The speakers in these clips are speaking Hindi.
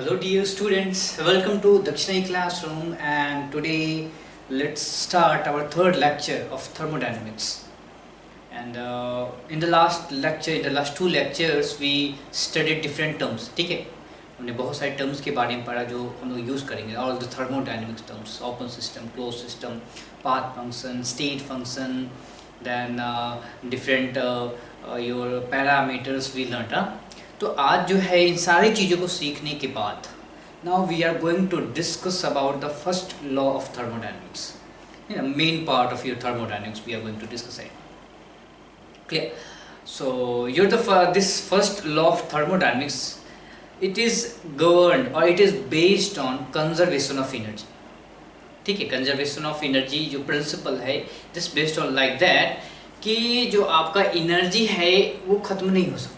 Hello dear students, welcome to Dakshinai classroom, and today let's start our third lecture of thermodynamics. And in the last lecture, in the last two lectures we studied different terms. ठीक है, हमने बहुत सारे terms के बारे में पढ़ा जो हम लोग use करेंगे. All the thermodynamics terms, open system, closed system, path function, state function, then different your parameters we learned. तो आज जो है इन सारी चीज़ों को सीखने के बाद now we are going to discuss about the first law of thermodynamics. Main part of your thermodynamics we are going to discuss it. Clear? So your this first law of thermodynamics, it is governed और it is based on conservation of energy. ठीक है, कंजर्वेशन ऑफ एनर्जी जो प्रिंसिपल है this based on like that कि जो आपका एनर्जी है वो ख़त्म नहीं हो सकती,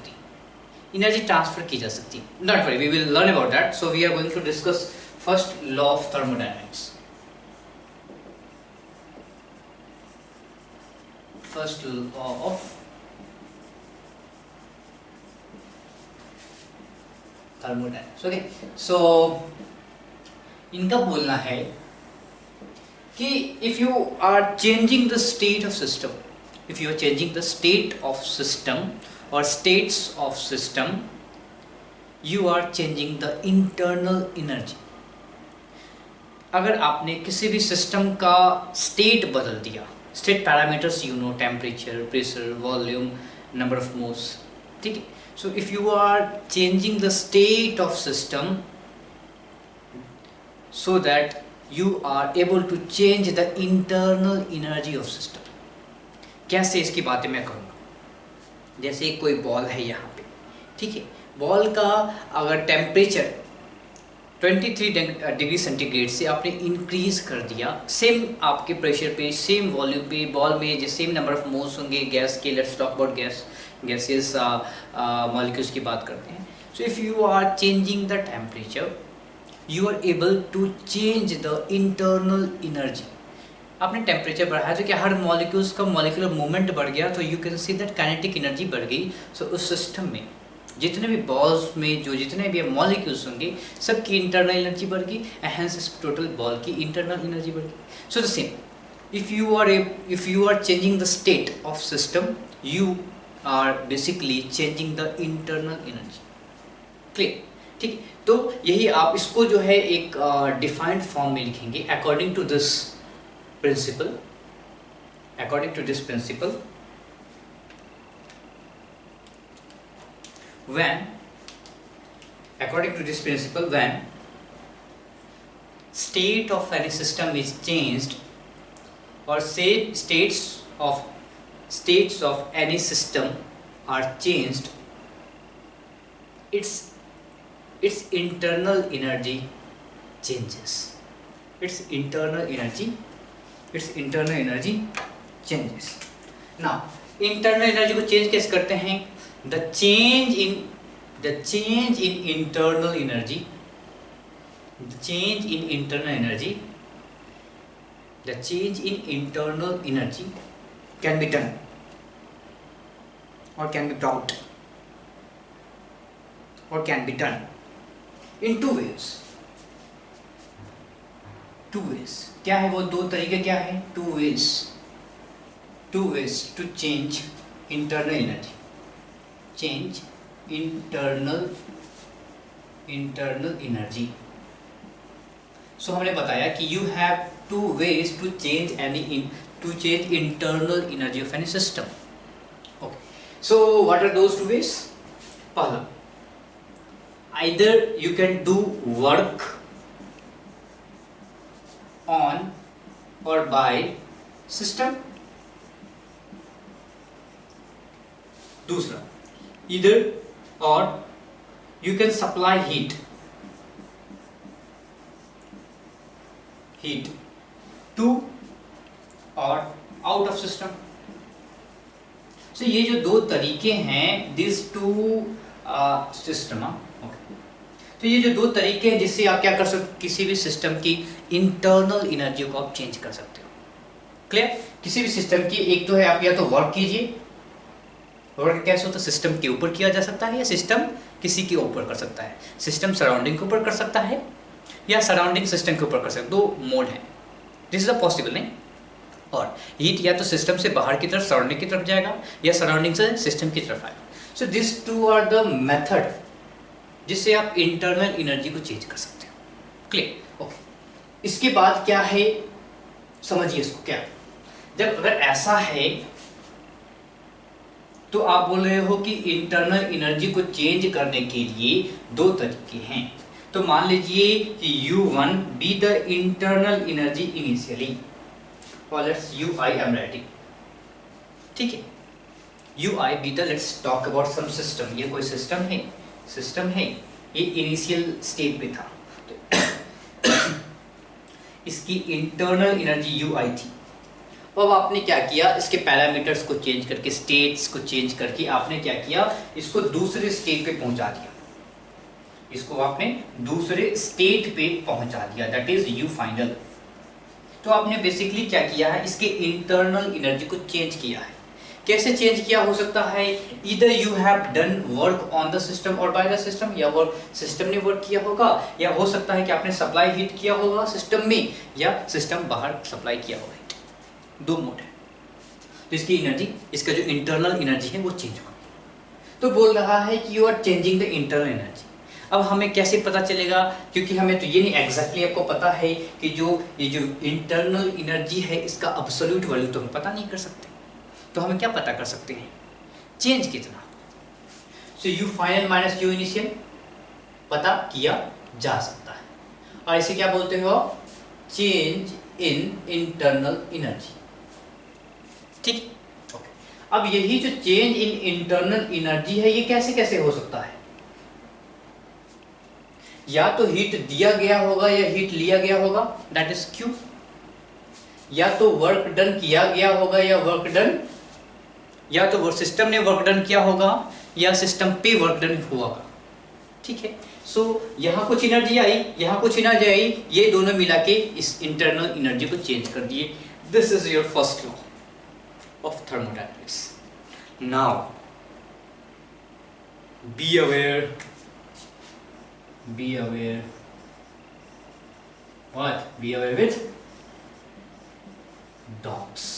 एनर्जी ट्रांसफर की जा सकती है. Not worry, we will learn about that. So we are going to discuss first law of thermodynamics. First law of thermodynamics. Okay, so इनका बोलना है कि if you are changing the state of system, if you are changing the state of system or states of system, you are changing the internal energy. अगर आपने किसी भी सिस्टम का स्टेट बदल दिया, state parameters you know, temperature, pressure, volume, number of moles, ठीक है. So if you are changing the state of system so that you are able to change the internal energy of system. कैसे इसकी बातें मैं करूँगा. जैसे कोई बॉल है यहाँ पे, ठीक है, बॉल का अगर टेम्परेचर 23 डिग्री सेंटीग्रेड से आपने इंक्रीज कर दिया, सेम आपके प्रेशर पे, सेम वॉल्यूम पे, बॉल में जो सेम नंबर ऑफ मोल्स होंगे गैस के, let's talk about gases molecules की बात करते हैं. So if you are changing the temperature you are able to change the internal energy. आपने टेम्परेचर बढ़ाया तो क्या हर मॉलिक्यूल्स का मॉलिक्यूलर मूवमेंट बढ़ गया, तो you can see that kinetic energy बढ़ गई. सो उस सिस्टम में जितने भी बॉल्स में जो जितने भी मॉलिक्यूल्स होंगे सबकी इंटरनल एनर्जी बढ़ गई, हैंस इस टोटल बॉल की इंटरनल एनर्जी बढ़ गई. So the same, if you are changing the state of system you are basically changing the internal energy. Clear? ठीक. तो यही आप इसको जो है एक डिफाइंड फॉर्म में लिखेंगे according to this principle. According to this principle, when state of any system is changed, or say states of any system are changed, its internal energy changes. Its internal energy changes. Now internal energy को चेंज कैसे करते हैं? The change in internal energy, the change in internal energy can be done or can be brought or can be done in two ways. क्या है वो दो तरीके? क्या है? Two ways to change internal energy. Change internal energy. So हमने बताया कि you have two ways to change internal energy of any system. Okay, so what are those two ways? पहला, either you can do work on or by system. दूसरा, either or you can supply heat to or out of system. so ये जो दो तरीके हैं, these two system. तो ये जो दो तरीके हैं जिससे आप क्या कर सकते, किसी भी सिस्टम की इंटरनल एनर्जी को आप चेंज कर सकते हो. क्लियर? किसी भी सिस्टम की एक तो है आप या तो वर्क कीजिए वर्क कैसे होता है, सिस्टम के ऊपर किया जा सकता है या सिस्टम किसी के ऊपर कर सकता है, सिस्टम सराउंडिंग के ऊपर कर सकता है या सराउंडिंग सिस्टम के ऊपर कर सकता है। दो मोड है, दिस इज अ पॉसिबल नहीं। और हीट या तो सिस्टम से बाहर की तरफ सराउंडिंग की तरफ जाएगा या सराउंडिंग से सिस्टम की तरफ आएगा। So this two are the method जिससे आप इंटरनल एनर्जी को चेंज कर सकते हो। क्लियर? ओके। इसके बाद क्या है, समझिए इसको। क्या जब अगर ऐसा है तो आप बोल रहे हो कि इंटरनल एनर्जी को चेंज करने के लिए दो तरीके हैं। तो मान लीजिए कि U1 be the internal energy initially, और let's UI I am writing, ठीक है। UI be the, let's talk about some system, ये कोई सिस्टम है, ये इनिशियल स्टेट पे था, तो इसकी इंटरनल एनर्जी UI थी। अब आपने क्या किया, इसके पैरामीटर्स को चेंज करके, स्टेट्स को चेंज करके आपने क्या किया, इसको दूसरे स्टेट पे पहुंचा दिया, इसको आपने दूसरे स्टेट पे पहुंचा दिया, दैट इज U फाइनल। तो आपने बेसिकली क्या किया है, इसके इंटरनल एनर्जी को चेंज किया है। कैसे चेंज किया हो सकता है, इधर you have done work on the system और बाय द सिस्टम, या वर्क सिस्टम ने वर्क किया होगा, या हो सकता है कि आपने सप्लाई हीट किया होगा सिस्टम में, या सिस्टम बाहर सप्लाई किया होगा। दो मोड है, तो इसकी एनर्जी, इसका जो इंटरनल एनर्जी है वो चेंज होगी। तो बोल रहा है कि you are changing the internal energy. अब हमें कैसे पता चलेगा, क्योंकि हमें तो ये नहीं एग्जैक्टली आपको पता है कि ये जो इंटरनल एनर्जी है इसका अब्सोल्यूट वैल्यू तो हम पता नहीं कर सकते। तो हम क्या पता कर सकते हैं, चेंज कितना। सो U final minus U initial पता किया जा सकता है, और इसे क्या बोलते हो, चेंज इन इंटरनल एनर्जी। ठीक, ओके। अब यही जो चेंज इन इंटरनल एनर्जी है, ये कैसे कैसे हो सकता है, या तो हीट दिया गया होगा या हीट लिया गया होगा, दैट इज Q, या तो वर्क डन किया गया होगा या वर्क डन, या तो सिस्टम ने वर्क डन किया होगा या सिस्टम पे वर्क डन हुआ होगा। ठीक है, सो यहाँ कुछ एनर्जी आई, यहाँ कुछ एनर्जी आई, ये दोनों मिला के इस इंटरनल एनर्जी को चेंज कर दिए। This is your first law of thermodynamics. Now be aware what, be aware with dogs.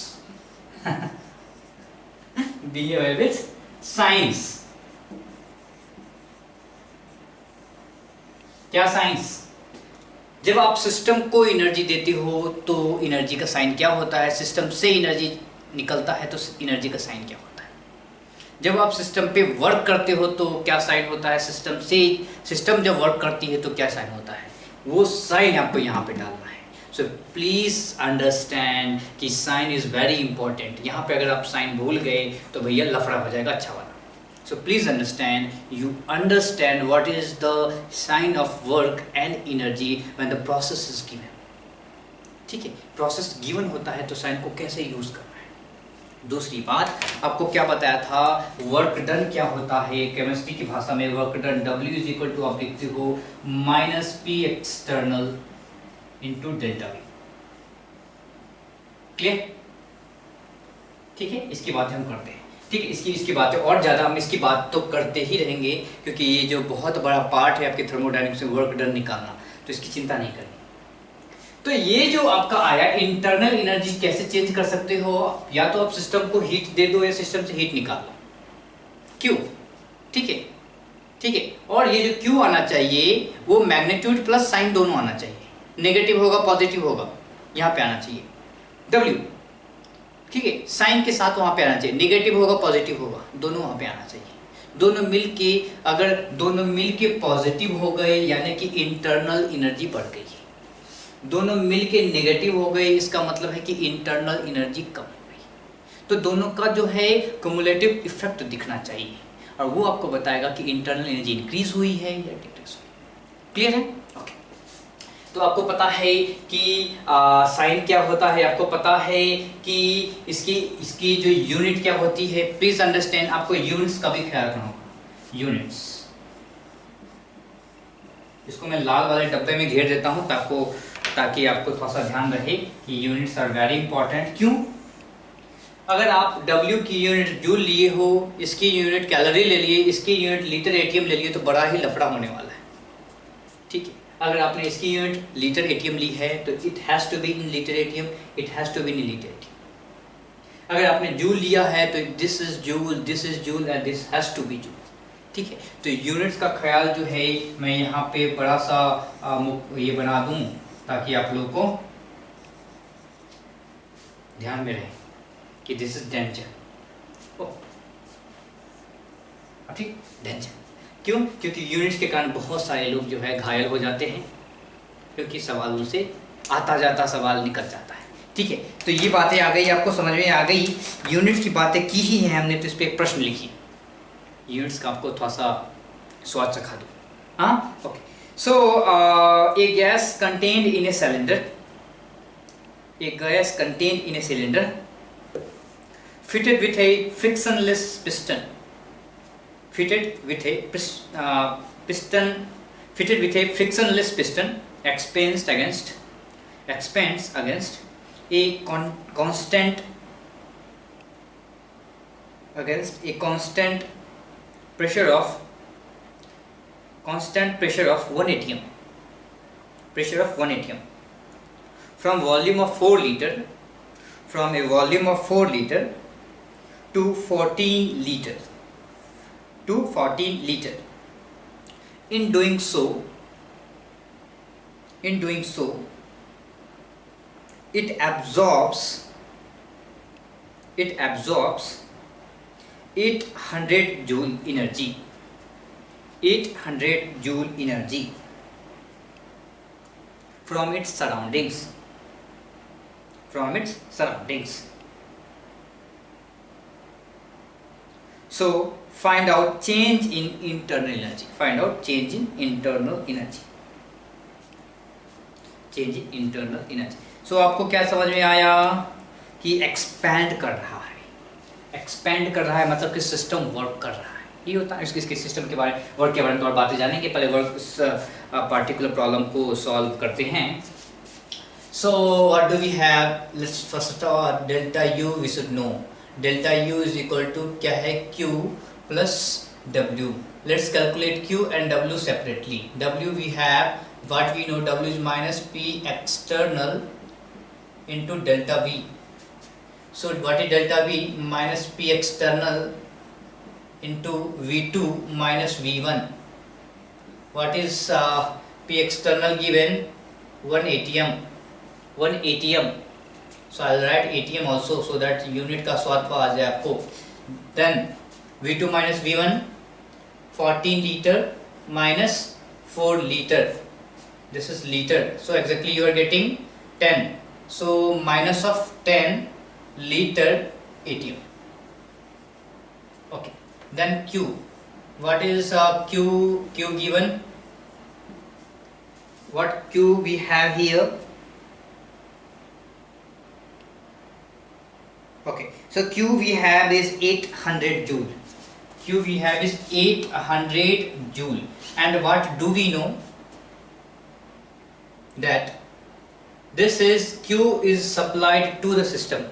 Be aware with science. क्या साइंस, जब आप सिस्टम को एनर्जी देते हो तो एनर्जी का साइन क्या होता है, सिस्टम से एनर्जी निकलता है तो एनर्जी का साइन क्या होता है। जब आप सिस्टम पे वर्क करते हो तो क्या साइन होता है, सिस्टम जब वर्क करती है तो क्या साइन होता है, वो साइन आपको यहाँ पे डालना है। सो प्लीज अंडरस्टैंड कि साइन इज वेरी इंपॉर्टेंट। यहाँ पे अगर आप साइन भूल गए तो भैया लफड़ा हो जाएगा अच्छा वाला। So please understand, you understand what is the sign of work and energy when the process is given. ठीक है, प्रोसेस गिवन होता है तो साइन को कैसे यूज करना है। दूसरी बात, आपको क्या बताया था, वर्क डन क्या होता है केमिस्ट्री की भाषा में, work done W is equal to, आप लिखते हो -P external into delta V। Clear? ठीक है, इसकी बात हम करते हैं। ठीक है, इसकी बातें और ज़्यादा हम इसकी बात तो करते ही रहेंगे, क्योंकि ये जो बहुत बड़ा पार्ट है आपके थर्मोडायनेमिक्स में वर्क डन निकालना, तो इसकी चिंता नहीं करनी। तो ये जो आपका आया इंटरनल एनर्जी कैसे चेंज कर सकते हो, या तो आप सिस्टम को हीट दे दो या सिस्टम से हीट निकाल लो, क्यों। ठीक है, ठीक है, और ये जो Q आना चाहिए वो मैग्नीट्यूड प्लस साइन दोनों आना चाहिए, नेगेटिव होगा पॉजिटिव होगा, यहाँ पे आना चाहिए W। ठीक है, साइन के साथ वहाँ पे आना चाहिए, नेगेटिव होगा पॉजिटिव होगा, दोनों वहाँ पे आना चाहिए। दोनों मिलके, अगर दोनों मिलके पॉजिटिव हो गए यानी कि इंटरनल एनर्जी बढ़ गई, दोनों मिलके नेगेटिव हो गए इसका मतलब है कि इंटरनल एनर्जी कम हो गई। तो दोनों का जो है क्युमुलेटिव इफेक्ट दिखना चाहिए, और वो आपको बताएगा कि इंटरनल एनर्जी इंक्रीज हुई है या डिक्रीज हुई। क्लियर है? ओके। तो आपको पता है कि साइन क्या होता है, आपको पता है कि इसकी जो यूनिट क्या होती है। प्लीज अंडरस्टैंड, आपको यूनिट्स का भी ख्याल रखना होगा। यूनिट्स, इसको मैं लाल वाले डब्बे में घेर देता हूँ ताकि आपको थोड़ा सा ध्यान रहे कि यूनिट्स आर वेरी इंपॉर्टेंट। क्यों? अगर आप W की यूनिट जूल लिए हो, इसकी यूनिट कैलोरी ले लिए, इसकी यूनिट लीटर एटीएम ले लिए, तो बड़ा ही लफड़ा होने वाला है। ठीक है, अगर आपने इसकी यूनिट लीटर एटीएम ली है तो it has to be in litre ATM, it has to be in litre ATM. अगर आपने जूल लिया है तो this is joule and this has to be joule. ठीक है, तो यूनिट्स का ख्याल जो है मैं यहाँ पे बड़ा सा ये बना दूँ ताकि आप लोगों को ध्यान में रहे कि दिस इज डेंजर। ठीक, डेंजर क्यों? क्योंकि यूनिट्स के कारण बहुत सारे लोग जो है घायल हो जाते हैं, क्योंकि सवालों से आता जाता सवाल निकल जाता है। ठीक है, तो ये बातें आ गई, आपको समझ में आ गई। यूनिट्स की बातें की ही है हमने, तो इस पर एक प्रश्न लिखिए। यूनिट्स का आपको थोड़ा सा स्वाद चखा दूँ। हाँ, okay. So A gas contained in a cylinder, a gas contained in a cylinder fitted with a frictionless piston, fitted with a frictionless piston expands against a constant pressure of 1 atm from a volume of 4 liter to 14 liter. In doing so it absorbs 800 joule energy from its surroundings. So find out change in internal energy. So आपको क्या समझ में आया कि एक्सपैंड कर रहा है, मतलब कि सिस्टम वर्क कर रहा है। ये होता है इसके सिस्टम के बारे में, वर्क के बारे में और बातें जानेंगे। पहले वर्क पार्टिकुलर प्रॉब्लम को सॉल्व करते हैं। So what do we have? Let's first start delta U. We should know delta U is equal to क्या है, Q plus W. Let's calculate Q and W separately. W we have what we know, W is minus P external into delta V. So what is delta V? Minus P external into V2 minus V1. What is P external given? 1 atm. So I'll write atm also so that unit का स्वाद आ जाए आपको. Then V2 minus V1, 14 liter minus 4 liter. This is liter. So exactly you are getting 10. So minus of 10 liter atm. Okay. Then Q. What is Q given? What Q we have here? Okay, so Q we have is 800 joule. And what do we know? That this is Q is supplied to the system.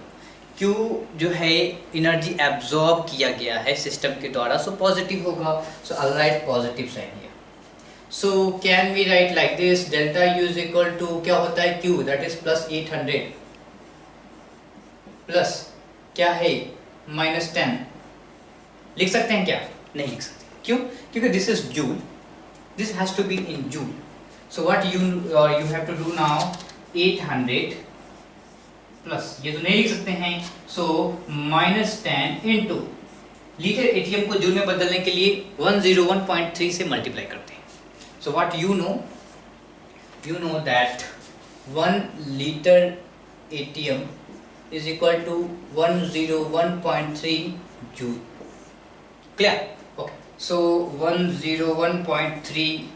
Q जो है एनर्जी एब्जॉर्ब किया गया है सिस्टम के द्वारा, so पॉजिटिव होगा. So I'll write positive sign here. So can we write like this? Delta U is equal to क्या होता है Q, that is plus 800 plus क्या है minus 10. लिख सकते हैं क्या? नहीं लिख सकते. क्यों? क्योंकि this is joule, this has to be in joule. So what you have to do now, 800 plus, ये तो नहीं लिख सकते हैं, so minus 10 into litre ATM को जूल में बदलने के लिए 101.3 से मल्टीप्लाई करते हैं. So what you know that 1 liter ATM is equal to 101.3 joule. Clear? Okay. So 101.3.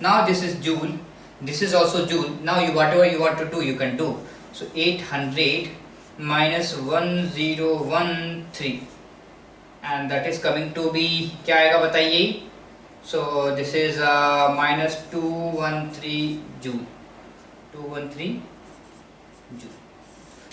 Now this is joule. This is also joule. Now whatever you want to do, you can do. So 800 minus 1013, and that is coming to be क्या आएगा बताइए? So this is minus 213 joule. 213 joule.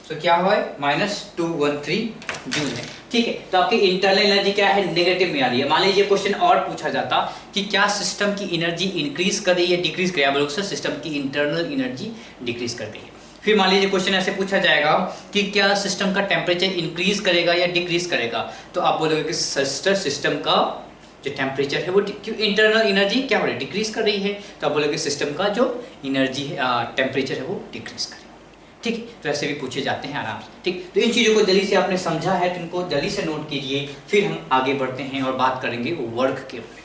तो क्या हुआ है, -213 जूल है। ठीक है, तो आपकी इंटरनल एनर्जी क्या है, नेगेटिव में आ रही है। मान लीजिए क्वेश्चन और पूछा जाता कि क्या सिस्टम की एनर्जी इंक्रीज कर रही है डिक्रीज कर रही है, आप बोलोगे सर सिस्टम की इंटरनल एनर्जी डिक्रीज कर रही है। फिर मान लीजिए क्वेश्चन ऐसे पूछा जाएगा कि क्या सिस्टम का टेम्परेचर इंक्रीज करेगा या डिक्रीज करेगा, तो आप बोलोगे कि सिस्टम का जो टेम्परेचर है वो इंटरनल एनर्जी क्या हो रही है, डिक्रीज कर रही है, तो आप बोलोगे सिस्टम का जो एनर्जी है टेम्परेचर है वो डिक्रीज करेगा। ठीक है, तो ऐसे भी पूछे जाते हैं आराम से। ठीक, तो इन चीज़ों को जल्दी से आपने समझा है तो इनको जल्दी से नोट कीजिए, फिर हम आगे बढ़ते हैं और बात करेंगे वर्क के बारे में।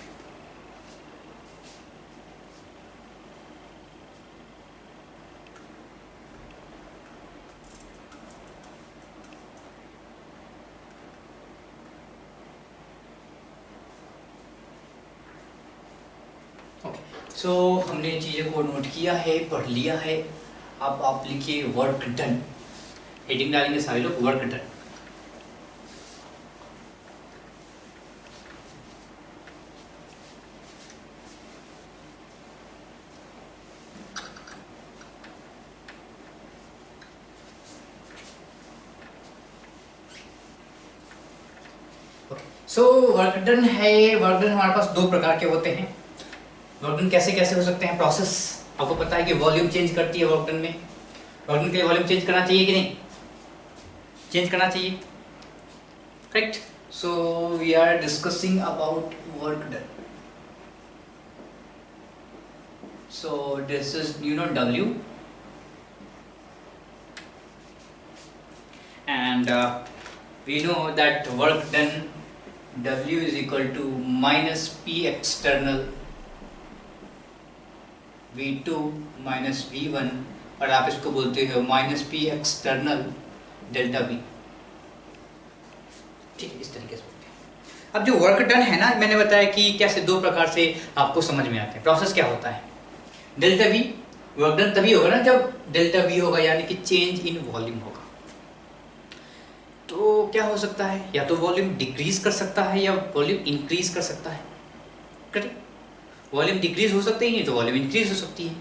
सो हमने चीज़ों को नोट किया है, पढ़ लिया है। अब आप लिखिए वर्क डन, हेडिंग डालेंगे सारे लोग, work done. So work done है, वर्क डन हमारे पास दो प्रकार के होते हैं। वर्क डन कैसे कैसे हो सकते हैं, प्रोसेस आपको पता है कि वॉल्यूम चेंज करती है वर्क डन में। वर्क डन के लिए वॉल्यूम चेंज करना चाहिए कि नहीं, चेंज करना चाहिए, correct. So we are discussing about work done. So this is W and we know that work done W is equal to minus P external V2 minus V1, और आप इसको बोलते हो minus P external delta V। ठीक है, इस तरीके से बोलते हैं। अब जो वर्क डन है ना, मैंने बताया कि कैसे दो प्रकार से आपको समझ में आते हैं। प्रोसेस क्या होता है, डेल्टा V, वर्क डन तभी होगा ना जब डेल्टा V होगा, यानी कि चेंज इन वॉल्यूम होगा। तो क्या हो सकता है, या तो वॉल्यूम डिक्रीज कर सकता है या वॉल्यूम इंक्रीज कर सकता है, करेक्ट। वॉल्यूम डिक्रीज हो सकती है, नहीं तो वॉल्यूम इंक्रीज हो सकती है।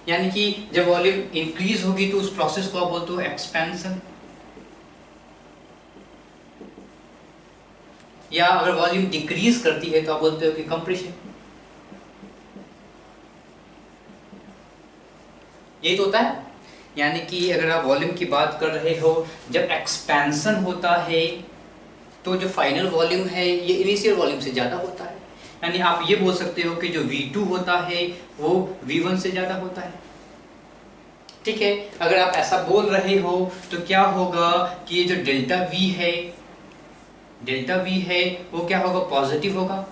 यानी कि जब वॉल्यूम इंक्रीज होगी तो उस प्रोसेस को आप बोलते हो एक्सपेंशन, या अगर वॉल्यूम डिक्रीज करती है तो आप बोलते हो कि कंप्रेशन। यही तो होता है। यानी कि अगर आप वॉल्यूम की बात कर रहे हो, जब एक्सपेंशन होता है तो जो फाइनल वॉल्यूम है ये इनिशियल वॉल्यूम से ज़्यादा होता है। यानी आप ये बोल सकते हो कि जो V2 होता है वो V1 से ज़्यादा होता है। ठीक है, अगर आप ऐसा बोल रहे हो तो क्या होगा कि ये जो डेल्टा V है वो क्या होगा, पॉजिटिव होगा।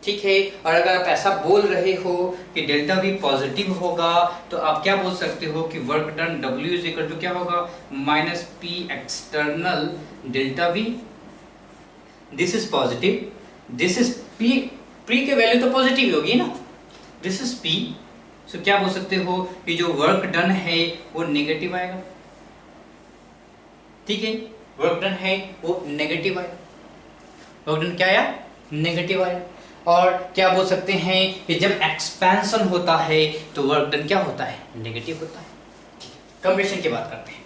ठीक है, और अगर आप ऐसा बोल रहे हो कि डेल्टा V पॉजिटिव होगा तो आप क्या बोल सकते हो कि work done W is equal to क्या होगा, minus P external delta V। This is positive, this is P, P के वैल्यू तो पॉजिटिव होगी ना, दिस इज P। सो क्या बोल सकते हो कि जो वर्क डन है वो नेगेटिव आएगा। ठीक है, वर्क डन है वो नेगेटिव आएगा, वर्क डन क्या आया, नेगेटिव आया। और क्या बोल सकते हैं कि जब एक्सपेंशन होता है तो वर्क डन क्या होता है, नेगेटिव होता है। कंप्रेशन की बात करते हैं,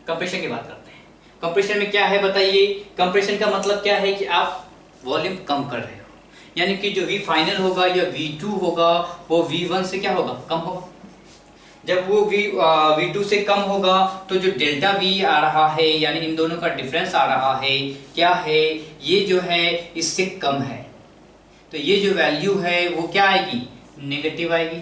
कंप्रेशन की बात करते हैं। कंप्रेशन में क्या है बताइए, कंप्रेशन का मतलब क्या है कि आप वॉल्यूम कम कर रहे हो, यानी कि जो V फाइनल होगा या V2 होगा वो V1 से क्या होगा, कम होगा। जब वो V2 से कम होगा तो जो डेल्टा V आ रहा है, यानी इन दोनों का डिफरेंस आ रहा है, क्या है, ये जो है इससे कम है, तो ये जो वैल्यू है वो क्या आएगी, नेगेटिव आएगी।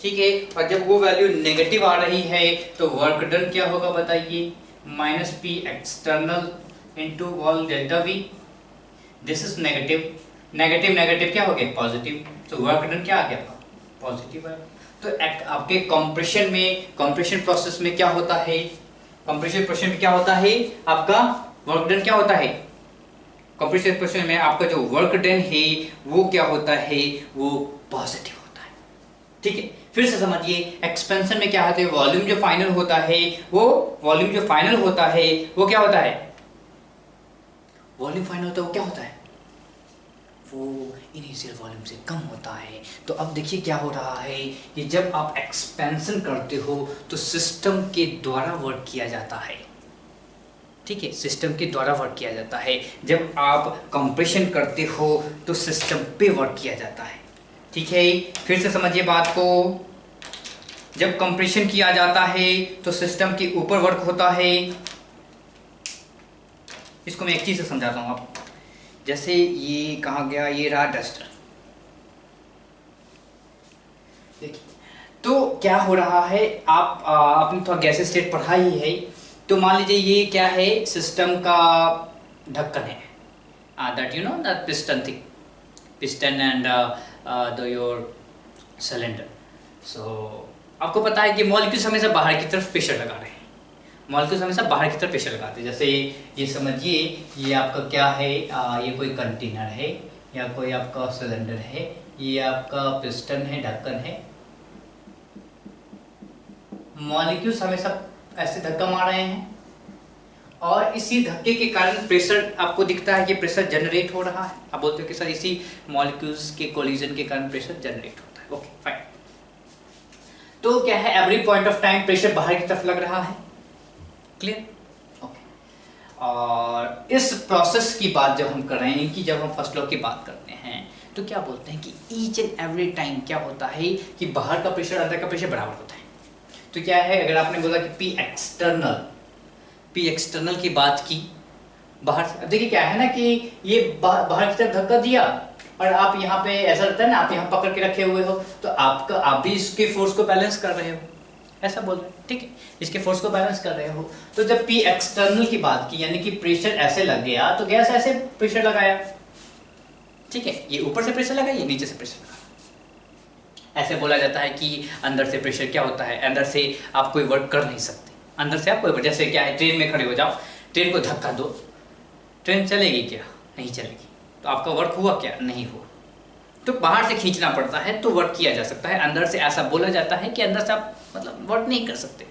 ठीक है, और जब वो वैल्यू नेगेटिव आ रही है तो वर्क डन क्या होगा बताइए, minus P external into wall delta V। This is negative, negative negative क्या हो गया, पॉजिटिव, तो वर्क डन क्या आ गया, पॉजिटिव आएगा। तो आपके कंप्रेशन में, कंप्रेशन प्रोसेस में क्या होता है, कंप्रेशन प्रोसेस में क्या होता है, आपका वर्क डन क्या होता है, कंप्रेशन प्रोसेस में आपका जो वर्क डन है वो क्या होता है, वो पॉजिटिव होता है। ठीक है, फिर से समझिए, एक्सपेंशन में क्या होता है, वॉल्यूम जो फाइनल होता है वो, वॉल्यूम जो फाइनल होता है वो क्या होता है, वॉल्यूम फाइनल होता है वो क्या होता है, वो इनिशियल वॉल्यूम से कम होता है। तो अब देखिए क्या हो रहा है कि जब आप एक्सपेंशन करते हो तो सिस्टम के द्वारा वर्क किया जाता है, ठीक है, सिस्टम के द्वारा वर्क किया जाता है। जब आप कंप्रेशन करते हो तो सिस्टम पे वर्क किया जाता है, ठीक है। फिर से समझिए बात को, जब कंप्रेशन किया जाता है तो सिस्टम के ऊपर वर्क होता है। इसको मैं एक चीज से समझाता हूँ आप, जैसे ये कहा गया, ये रहा डस्टर, देखिए। तो क्या हो रहा है, आप आपने थोड़ा गैस स्टेट पढ़ा ही है। तो मान लीजिए ये क्या है, सिस्टम का ढक्कन है, that you know that piston thing, piston and the your cylinder. So आपको पता है कि मॉलिक्यूल्स हमेशा बाहर की तरफ प्रेशर लगा रहे हैं, मॉलिक्यूल्स हमेशा बाहर की तरफ प्रेशर लगाते हैं। जैसे ये समझिए, ये आपका क्या है, ये कोई कंटेनर है या कोई आपका सिलेंडर है, ये आपका पिस्टन है, ढक्कन है। मॉलिक्यूल्स हमेशा ऐसे धक्का मार रहे हैं और इसी धक्के के कारण प्रेशर आपको दिखता है कि प्रेशर जनरेट हो रहा है। आप बोलते हो कि सर इसी मॉलिक्यूल्स के कोलिजन के कारण प्रेशर जनरेट होता है। Okay fine. तो क्या है, every point of time pressure बाहर की तरफ लग रहा है, क्लियर, ओके। और इस प्रोसेस की बात जब हम कर रहे हैं, इनकी जब हम फर्स्ट लॉ की बात करते हैं तो क्या बोलते हैं कि ईच एंड एवरी टाइम क्या होता है कि बाहर का प्रेशर अंदर का प्रेशर बराबर होता है। तो क्या है, अगर आपने बोला कि पी एक्सटर्नल की बात की बाहर से, अब देखिए क्या है ना कि ये बाहर की तरफ धक्का दिया और आप यहाँ पे ऐसा लगता है ना, आप यहाँ पकड़ के रखे हुए हो, तो आप भी इसके फोर्स को बैलेंस कर रहे हो, ऐसा बोल रहे हैं, ठीक है, इसके फोर्स को बैलेंस कर रहे हो। तो जब पी एक्सटर्नल की बात की, यानी कि प्रेशर ऐसे लग गया तो गैस ऐसे प्रेशर लगाया, ठीक है, ये ऊपर से प्रेशर लगा, ये नीचे से प्रेशर लगा। ऐसे बोला जाता है कि अंदर से प्रेशर क्या होता है, अंदर से आप कोई वर्क कर नहीं सकते, अंदर से आप कोई, जैसे क्या है, ट्रेन में खड़े हो जाओ, ट्रेन को धक्का दो, ट्रेन चलेगी क्या, नहीं चलेगी, तो आपका वर्क हुआ क्या, नहीं हुआ। तो बाहर से खींचना पड़ता है तो वर्क किया जा सकता है, अंदर से ऐसा बोला जाता है कि अंदर से आप मतलब वर्क नहीं कर सकते,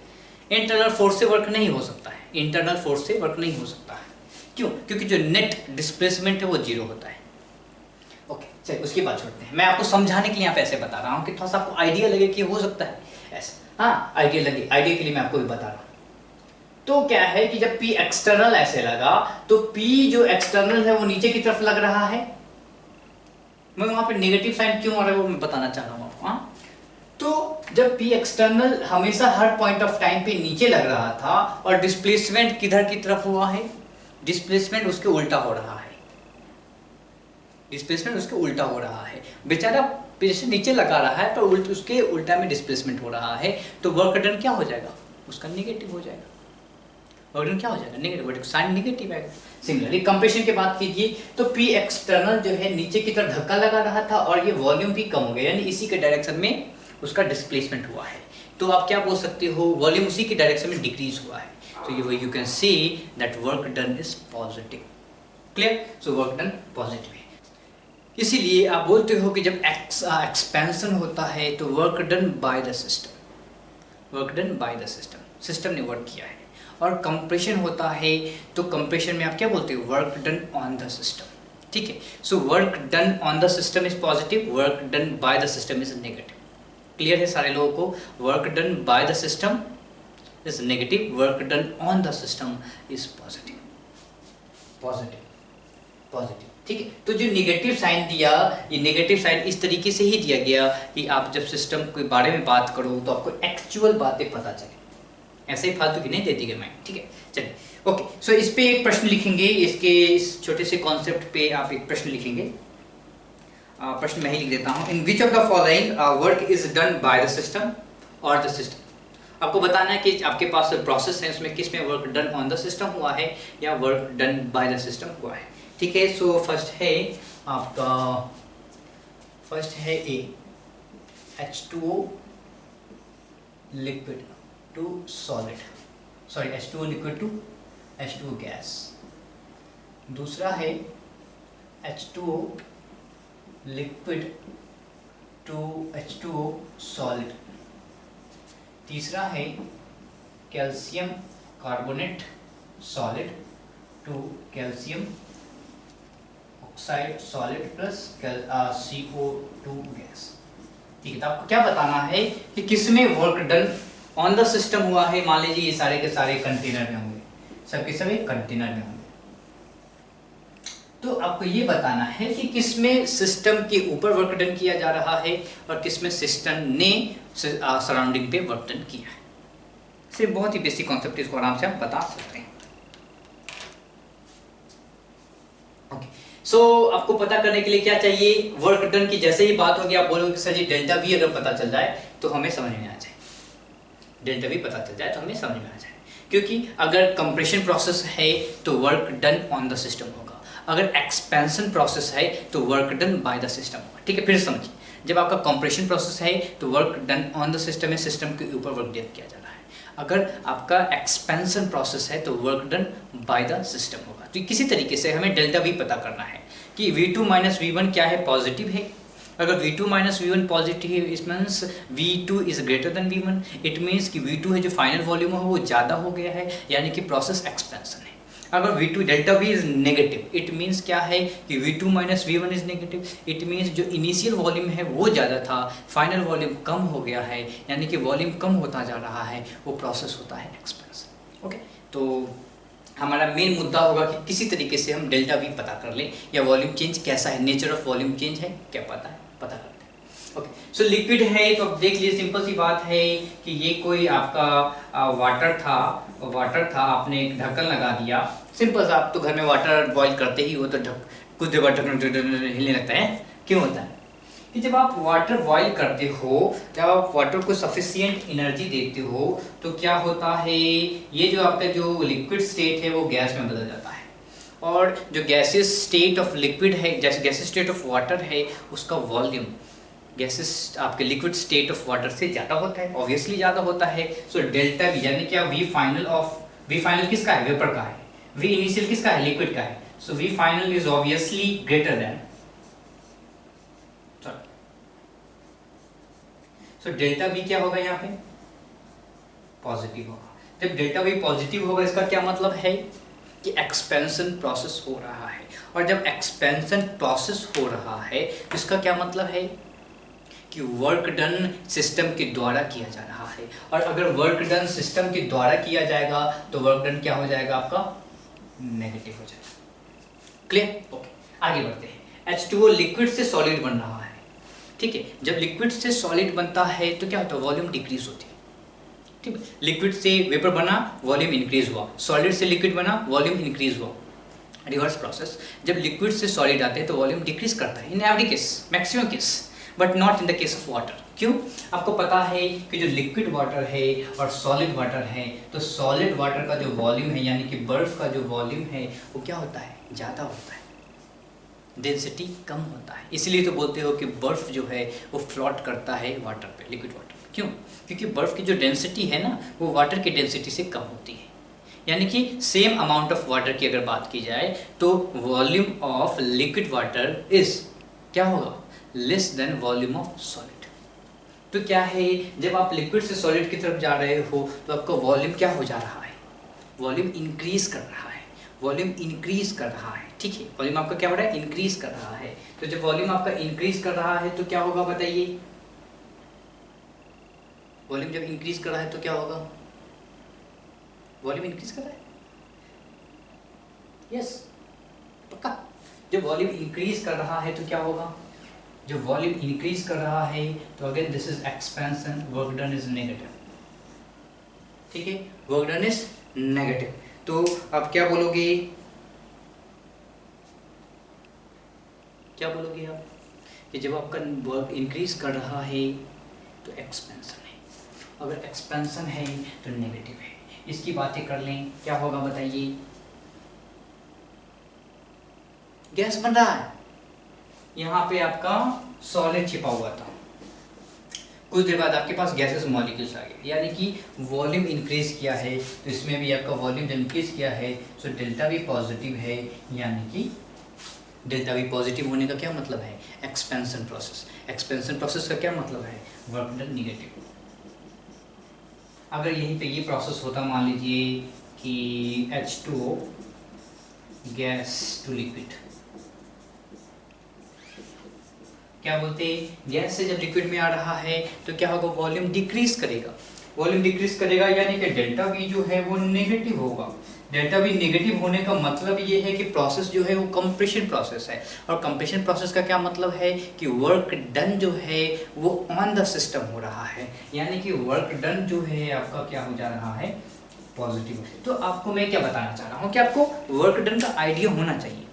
इंटरनल फोर्स से वर्क नहीं हो सकता है, इंटरनल फोर्स से वर्क नहीं हो सकता है। क्यों? क्योंकि जो नेट डिस्प्लेसमेंट है वो जीरो होता है। ओके चलिए उसकी बात छोड़ते हैं, मैं आपको समझाने के लिए यहाँ पे ऐसे बता रहा हूँ कि थोड़ा सा आपको आइडिया लगे कि हो सकता है ऐसा, हाँ आइडिया लगे, आइडिया के लिए मैं आपको भी बता रहा हूँ। तो क्या है कि जब P एक्सटर्नल ऐसे लगा तो P जो एक्सटर्नल है वो नीचे की तरफ लग रहा है। मैं वहां पे नेगेटिव साइन क्यों आ रहा है वो मैं बताना चाह रहा हूँ आपको, हाँ। तो जब P एक्सटर्नल हमेशा हर पॉइंट ऑफ टाइम पे नीचे लग रहा था और डिस्प्लेसमेंट किधर की तरफ हुआ है, डिस्प्लेसमेंट उसके उल्टा हो रहा है, डिस्प्लेसमेंट उसके उल्टा हो रहा है, बेचारा प्रेशर नीचे लगा रहा है पर उसके उल्टा में डिस्प्लेसमेंट हो रहा है, तो वर्क डन क्या हो जाएगा, उसका नेगेटिव हो जाएगा, वर्क डन क्या हो जाएगा, नेगेटिव, साइन नेगेटिव आएगा। सिमिलरली कंप्रेशन की बात कीजिए तो P एक्सटर्नल जो है नीचे की तरफ धक्का लगा रहा था और ये वॉल्यूम भी कम हो गया, यानी इसी के डायरेक्शन में उसका डिस्प्लेसमेंट हुआ है। तो आप क्या बोल सकते हो, वॉल्यूम उसी के डायरेक्शन में डिक्रीज हुआ है, तो you can see that work done is positive, clear, so work done positive है। इसीलिए आप बोलते हो कि जब एक्सपेंशन होता है तो work done by the system, work done by the system, system ने वर्क किया है। और कंप्रेशन होता है तो कंप्रेशन में आप क्या बोलते हो, work done on the system, ठीक है। So work done on the system is positive, work done by the system is negative. Clear है सारे लोगों को, work done by the system is negative, work done on the system is positive, positive, positive, ठीक है। तो जो नेगेटिव साइन दिया, ये नेगेटिव साइन इस तरीके से ही दिया गया कि आप जब सिस्टम के बारे में बात करो तो आपको एक्चुअल बातें पता चले, ऐसे ही फालतू की नहीं देती गई माइंड, ठीक है। चलिए ओके, सो इस पे एक प्रश्न लिखेंगे, इसके इस छोटे से कॉन्सेप्ट पे आप एक प्रश्न लिखेंगे। प्रश्न मैं ही लिख देता हूँ, in which of the following work is done by the system और द सिस्टम। आपको बताना है कि आपके पास प्रोसेस है, उसमें किस में work done on the system हुआ है या work done by the system हुआ है, ठीक है। सो फर्स्ट है आपका, फर्स्ट है A, H2O liquid to solid, sorry H2O liquid to H2O gas. दूसरा है H2O liquid to H2O solid. तीसरा है calcium carbonate solid to calcium oxide solid plus CO2 gas. ठीक है, तो आपको क्या बताना है कि किसमें work done on the system हुआ है। मान लीजिए ये सारे के सारे कंटेनर में होंगे, सबके सब एक कंटेनर में होंगे, तो आपको ये बताना है कि किसमें सिस्टम के ऊपर वर्क डन किया जा रहा है और किसमें सिस्टम ने सराउंडिंग पे वर्क डन किया है। सिर्फ बहुत ही बेसिक कॉन्सेप्ट, इसको आराम से आप बता सकते हैं। ओके, सो आपको पता करने के लिए क्या चाहिए, वर्क डन की जैसे ही बात होगी आप बोलोगे सर जी डेल्टा वी अगर पता चल जाए तो हमें समझ में आ जाए, डेल्टा वी पता चल जाए तो हमें समझ में आ जाए। क्योंकि अगर कंप्रेशन प्रोसेस है तो work done on the system होगा, अगर एक्सपेंशन प्रोसेस है तो work done by the system होगा। ठीक है, फिर समझिए, जब आपका कंप्रेशन प्रोसेस है तो work done on the system है, सिस्टम के ऊपर वर्क डन किया जा रहा है। अगर आपका एक्सपेंशन प्रोसेस है तो work done by the system होगा। तो किसी तरीके से हमें डेल्टा वी पता करना है कि V2 माइनस V1 क्या है, पॉजिटिव है। अगर V2 माइनस V1 पॉजिटिव है, it means V2 is greater than V1। It means कि V2 है जो फाइनल वॉल्यूम है वो ज़्यादा हो गया है, यानी कि प्रोसेस एक्सपेंशन है। अगर V2 delta V is negative, it means क्या है कि V2 minus V1 is negative. It means जो इनिशियल वॉल्यूम है वो ज़्यादा था, फाइनल वॉल्यूम कम हो गया है, यानी कि वॉल्यूम कम होता जा रहा है, वो प्रोसेस होता है एक्सपेंशन। ओके, तो हमारा मेन मुद्दा होगा कि किसी तरीके से हम डेल्टा वी पता कर लें, या वॉल्यूम चेंज कैसा है, नेचर ऑफ वॉल्यूम चेंज है क्या पता है, पता करते हैं। ओके, सो लिक्विड है तो अब देख लीजिए, सिंपल सी बात है कि ये कोई आपका वाटर था, आपने एक ढक्कन लगा दिया। सिंपल सा, आप तो घर में वाटर बॉईल करते ही हो तो कुछ देर बाद ढक्कन हिलने लगता है, क्यों होता है कि जब आप वाटर बॉईल करते हो, जब आप वाटर को सफिशिएंट एनर्जी देते हो तो क्या होता है, ये जो आपका जो लिक्विड स्टेट है वो गैस में बदल जाता है। और जो गैसेस स्टेट ऑफ लिक्विड है, जैसे गैसेस स्टेट ऑफ वाटर है, उसका वॉल्यूम गैसेस आपके लिक्विड स्टेट ऑफ वाटर से ज़्यादा होता है, ऑब्वियसली ज़्यादा होता है। सो डेल्टा वी यानी क्या, वी फाइनल किसका है, वेपर का है, वी इनिशियल किसका है, लिक्विड का है। So V final is obviously greater than, तो डेल्टा वी क्या होगा यहाँ पे, पॉजिटिव होगा। जब डेल्टा वी पॉजिटिव होगा इसका क्या मतलब है कि एक्सपेंशन प्रोसेस हो रहा है, और जब एक्सपेंशन प्रोसेस हो रहा है तो इसका क्या मतलब है कि वर्क डन सिस्टम के द्वारा किया जा रहा है। और अगर वर्क डन सिस्टम के द्वारा किया जाएगा तो वर्क डन क्या हो जाएगा, आपका नेगेटिव हो जाएगा। क्लियर? ओके, आगे बढ़ते हैं। H2O लिक्विड से सॉलिड बन रहा है। ठीक है, जब लिक्विड से सॉलिड बनता है तो क्या होता है, वॉल्यूम डिक्रीज होती है। ठीक है, लिक्विड से वेपर बना, वॉल्यूम इंक्रीज हुआ, सॉलिड से लिक्विड बना, वॉल्यूम इंक्रीज हुआ। रिवर्स प्रोसेस, जब लिक्विड से सॉलिड आते हैं तो वॉल्यूम डिक्रीज करता है in every case, maximum case, but not in the case of water. क्यों? आपको पता है कि जो लिक्विड वाटर है और सॉलिड वाटर है, तो सॉलिड वाटर का जो वॉल्यूम है यानी कि बर्फ का जो वॉल्यूम है वो क्या होता है, ज़्यादा होता है, डेंसिटी कम होता है। इसलिए तो बोलते हो कि बर्फ जो है वो फ्लोट करता है वाटर पे, लिक्विड वाटर पे। क्यों? क्योंकि बर्फ की जो डेंसिटी है ना वो वाटर की डेंसिटी से कम होती है। यानी कि सेम अमाउंट ऑफ वाटर की अगर बात की जाए तो volume of liquid water is क्या होगा, less than volume of solid. तो क्या है, जब आप लिक्विड से सॉलिड की तरफ जा रहे हो तो आपका वॉल्यूम क्या हो जा रहा है, वॉल्यूम इंक्रीज कर रहा है, वॉल्यूम इंक्रीज कर रहा है। ठीक है, वॉल्यूम आपका क्या हो रहा है, इंक्रीज कर रहा है। तो जब वॉल्यूम आपका इंक्रीज कर रहा है तो क्या होगा बताइए, वॉल्यूम जब इंक्रीज कर रहा है तो क्या होगा, वॉल्यूम इंक्रीज कर रहा है, यस पक्का। जब वॉल्यूम इंक्रीज कर रहा है तो क्या होगा, जब वॉल्यूम इंक्रीज कर रहा है तो again this is expansion, work done is negative. ठीक है, वर्क डन इज नेगेटिव। तो आप क्या बोलोगे, क्या बोलोगे आप कि जब आपका वर्क इंक्रीज कर रहा है तो एक्सपेंशन है, अगर एक्सपेंशन है तो नेगेटिव है। इसकी बातें कर लें, क्या होगा बताइए, गैस बन रहा है, यहाँ पे आपका सॉलिड छिपा हुआ था, कुछ देर बाद आपके पास गैसेस मॉलिक्यूल्स आ गए, यानी कि वॉल्यूम इंक्रीज किया है, तो इसमें भी आपका वॉल्यूम इंक्रीज किया है, सो डेल्टा भी पॉजिटिव है। यानी कि डेल्टा भी पॉजिटिव होने का क्या मतलब है, एक्सपेंशन प्रोसेस। एक्सपेंशन प्रोसेस का क्या मतलब है, वर्क डन नेगेटिव। अगर यहीं पे ये प्रोसेस होता, मान लीजिए कि H2O गैस टू लिक्विड, क्या बोलते हैं, गैस से जब लिक्विड में आ रहा है तो क्या होगा, वॉल्यूम डिक्रीज करेगा, वॉल्यूम डिक्रीज करेगा, यानी कि डेल्टा वी जो है वो नेगेटिव होगा। डेल्टा वी नेगेटिव होने का मतलब ये है कि प्रोसेस जो है वो कंप्रेशन प्रोसेस है, और कंप्रेशन प्रोसेस का क्या मतलब है कि वर्क डन जो है वो ऑन द सिस्टम हो रहा है, यानी कि वर्क डन जो है आपका क्या हो जा रहा है, पॉजिटिव। तो आपको मैं क्या बताना चाह रहा हूँ कि आपको वर्क डन का आइडिया होना चाहिए।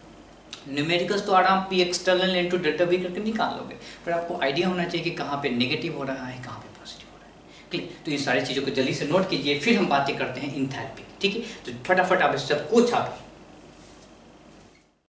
न्यूमेरिकल्स तो आराम P external into delta we करके निकाल लोगे, पर आपको आइडिया होना चाहिए कि कहाँ पे नेगेटिव हो रहा है, कहाँ पे पॉजिटिव हो रहा है। क्लियर? तो इन सारी चीज़ों को जल्दी से नोट कीजिए, फिर हम बातें करते हैं इंथैल्पी। ठीक है, तो फटाफट आप इस सब कुछ आप